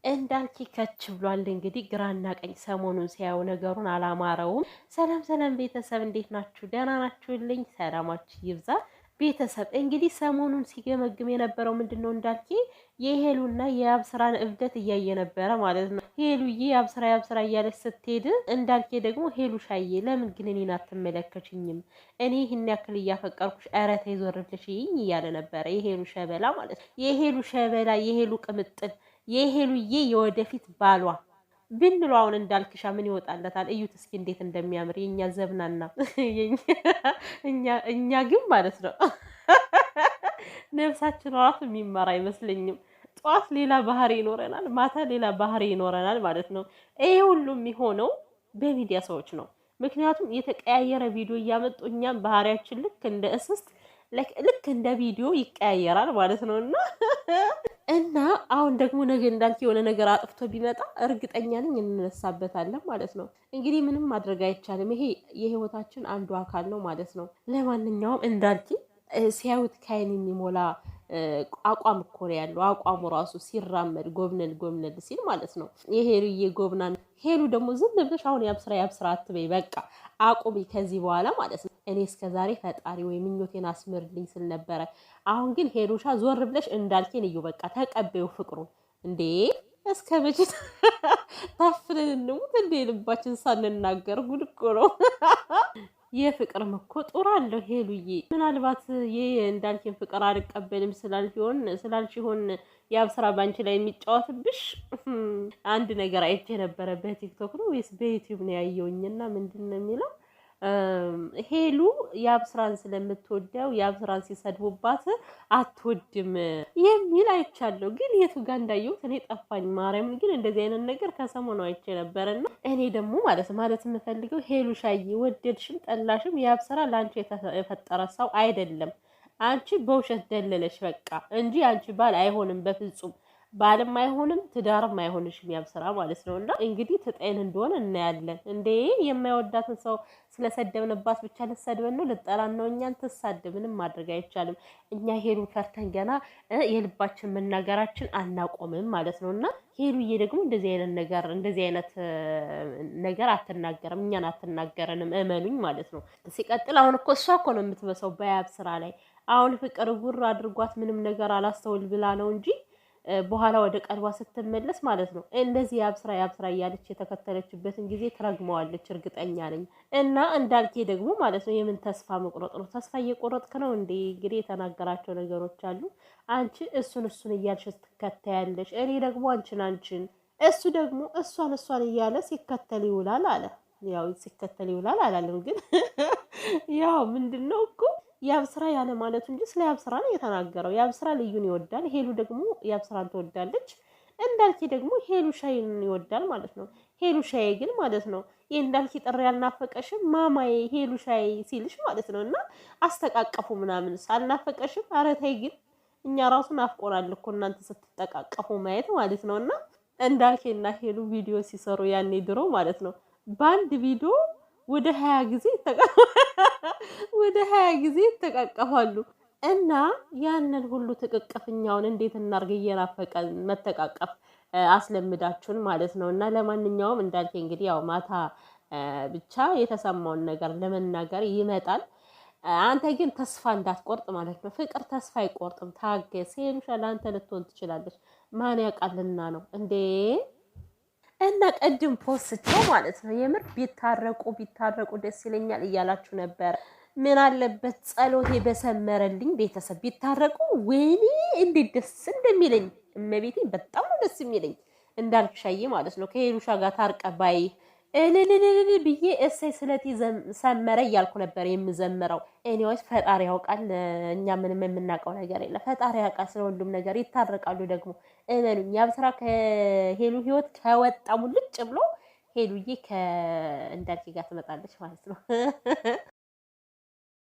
እንዳልኪ ከች ብሏል። እንግዲህ ግራና ቀኝ ሰሞኑን ሲያዩ ነገሩን አላማረውም። ሰላም ሰላም ቤተሰብ እንዴት ናችሁ? ደህና ናችሁልኝ? ሰላማችሁ ይብዛ ቤተሰብ። እንግዲህ ሰሞኑን ሲገመግም የነበረው ምንድነው እንዳልኪ የሄሉና የአብስራን እብደት እያየ ነበረ ማለት ነው። ሄሉዬ የአብስራ እያለች ስትሄድ እንዳልኬ ደግሞ ሄሉ ሻዬ ለምን ግን እኔን አትመለከችኝም? እኔ ይህን ያክል እያፈቀርኩሽ ኧረ ተይ ዞር ብለሽ ይኝ እያለ ነበረ። የሄሉ ሸበላ ማለት ነው። የሄሉ ሸበላ፣ የሄሉ ቅምጥል፣ የሄሉዬ የወደፊት ባሏ ብንለው አሁን እንዳልክሻ ምን ይወጣለታል? እዩት እስኪ እንዴት እንደሚያምር የኛ ዘብናና እኛ ግን ማለት ነው ነፍሳችን ራሱ የሚመራ አይመስለኝም። ጠዋት ሌላ ባህሪ ይኖረናል፣ ማታ ሌላ ባህሪ ይኖረናል ማለት ነው። ይሄ ሁሉ የሚሆነው በሚዲያ ሰዎች ነው። ምክንያቱም የተቀያየረ ቪዲዮ እያመጡ እኛም ባህሪያችን ልክ እንደ እስስት ልክ እንደ ቪዲዮ ይቀያየራል ማለት ነው። እና አሁን ደግሞ ነገ እንዳልክ የሆነ ነገር አጥፍቶ ቢመጣ እርግጠኛ ነኝ እንነሳበታለን ማለት ነው። እንግዲህ ምንም ማድረግ አይቻልም። ይሄ የህይወታችን አንዱ አካል ነው ማለት ነው። ለማንኛውም እንዳልክ ሲያዩት ከአይን የሚሞላ አቋም እኮ ነው ያለው። አቋሙ ራሱ ሲራመድ ጎብነል ሲል ማለት ነው። የሄሉዬ ጎብናን ሄሉ ደግሞ ዝም ብለሽ አሁን ያብስራ አትበይ፣ በቃ አቁሚ ከዚህ በኋላ ማለት ነው። እኔ እስከዛሬ ፈጣሪ ወይ ምኞቴን አስምርልኝ ስል ነበረ። አሁን ግን ሄሉሻ ዞር ብለሽ እንዳልኬን እዩ፣ በቃ ተቀበዩ ፍቅሩን። እንዴ እስከ መቼ ታፍነን እንሙት እንዴ? ልባችን ሳንናገር ጉድ እኮ ነው። የፍቅር እኮ ጦር አለው ሄሉዬ። ምናልባት ይሄ እንዳልኬን ፍቅር አልቀበልም ስላልሽ ይሆን የአብስራ ባንቺ ላይ የሚጫወትብሽ። አንድ ነገር አይቼ ነበረ በቲክቶክ ነው ወይስ በዩቲዩብ ነው ያየውኝና ምንድን ነው የሚለው ሄሉ የአብስራን ስለምትወደው የአብስራን ሲሰድቡባት አትወድም የሚል አይቻለሁ። ግን የቱ ጋር እንዳየሁት እኔ ጠፋኝ። ማርያምን ግን እንደዚህ አይነት ነገር ከሰሞኑ አይቼ ነበርና እኔ ደግሞ ማለት የምፈልገው ሄሉ ሻዬ ወደድሽም ጠላሽም የአብስራ ለአንቺ የፈጠረ ሰው አይደለም። አንቺ በውሸት ደለለሽ በቃ እንጂ አንቺ ባል አይሆንም በፍጹም። ባልም አይሆንም ትዳርም አይሆንሽም ያብስራ ማለት ነው። እና እንግዲህ ትጤን እንደሆነ እናያለን። እንዴ የማይወዳትን ሰው ስለሰደብንባት ብቻ ልትሰድበን ነው? ልጠላን ነው? እኛን ትሳደብ ምንም ማድረግ አይቻልም። እኛ ሄሉን ፈርተን ገና የልባችን መናገራችን አናቆምም ማለት ነው። እና ሄሉዬ ደግሞ እንደዚህ አይነት ነገር አትናገርም፣ እኛን አትናገረንም፣ እመኑኝ ማለት ነው። ሲቀጥል አሁን እኮ እሷ እኮ ነው የምትበሰው በያብስራ ላይ። አሁን ፍቅር ጉር አድርጓት ምንም ነገር አላስተውል ብላ ነው እንጂ በኋላ ወደ ቀልቧ ስትመለስ ማለት ነው እንደዚህ ያብስራ እያለች የተከተለችበትን ጊዜ ትረግመዋለች፣ እርግጠኛ ነኝ። እና እንዳልኬ ደግሞ ማለት ነው የምን ተስፋ መቁረጥ ነው? ተስፋ እየቆረጥክ ነው እንዴ? እንግዲህ የተናገራቸው ነገሮች አሉ። አንቺ እሱን እያልሽ ትከታያለሽ፣ እኔ ደግሞ አንቺን፣ እሱ ደግሞ እሷን እያለ ሲከተል ይውላል አለ። ያው ሲከተል ይውላል አላለም፣ ግን ያው ምንድነው እኮ ያብስራ ያለ ማለቱ እንጂ ስለ ያብስራ ነው የተናገረው። ያብስራ ልዩን ይወዳል፣ ሄሉ ደግሞ ያብስራን ትወዳለች። እንዳልኪ ደግሞ ሄሉ ሻይን ይወዳል ማለት ነው። ሄሉ ሻይ ግን ማለት ነው የእንዳልኪ ጥሪ ያልናፈቀሽም ማማዬ ሄሉ ሻይ ሲልሽ ማለት ነው። እና አስተቃቀፉ ምናምን ሳልናፈቀሽም ኧረ ተይ ግን እኛ ራሱ ናፍቆናል እኮ እናንተ ስትጠቃቀፉ ማየት ማለት ነው። እና እንዳልኪና ሄሉ ቪዲዮ ሲሰሩ ያኔ ድሮ ማለት ነው በአንድ ቪዲዮ ወደ 20 ጊዜ ይተቃቀፋሉ። እና ያንን ሁሉ ትቅቅፍኛውን እንዴት እናርግ? እየናፈቀን መተቃቀፍ አስለምዳችሁን ማለት ነው። እና ለማንኛውም እንዳልከ እንግዲህ ያው ማታ ብቻ የተሰማውን ነገር ለመናገር ይመጣል። አንተ ግን ተስፋ እንዳትቆርጥ ማለት ነው። ፍቅር ተስፋ አይቆርጥም። ታገስ። ሄሉሻ ለአንተ ልትሆን ትችላለች። ማን ያውቃልና ነው እንዴ? እና ቅድም ፖስቸው ማለት ነው የምር ቢታረቁ ደስ ይለኛል እያላችሁ ነበር። ምን አለበት ጸሎቴ በሰመረልኝ ቤተሰብ ቢታረቁ፣ ወይኔ እንዴት ደስ እንደሚለኝ እመቤቴ፣ በጣም ነው ደስ የሚለኝ። እንዳልክሻዬ ማለት ነው ከሄሉሻ ጋር ታርቀ ባይ እልልልል ብዬ እሰይ ስለቴ ሰመረ እያልኩ ነበር የምዘምረው። ኤኒዌይስ ፈጣሪ ያውቃል፣ እኛ ምንም የምናውቀው ነገር የለም። ፈጣሪ ያውቃል ስለ ሁሉም ነገር። ይታረቃሉ ደግሞ እመኑኝ። ያብስራ ከሄሉ ህይወት ከወጣ ሙልጭ ብሎ ሄሉዬ ከእንዳልክ ጋር ትመጣለች ማለት ነው።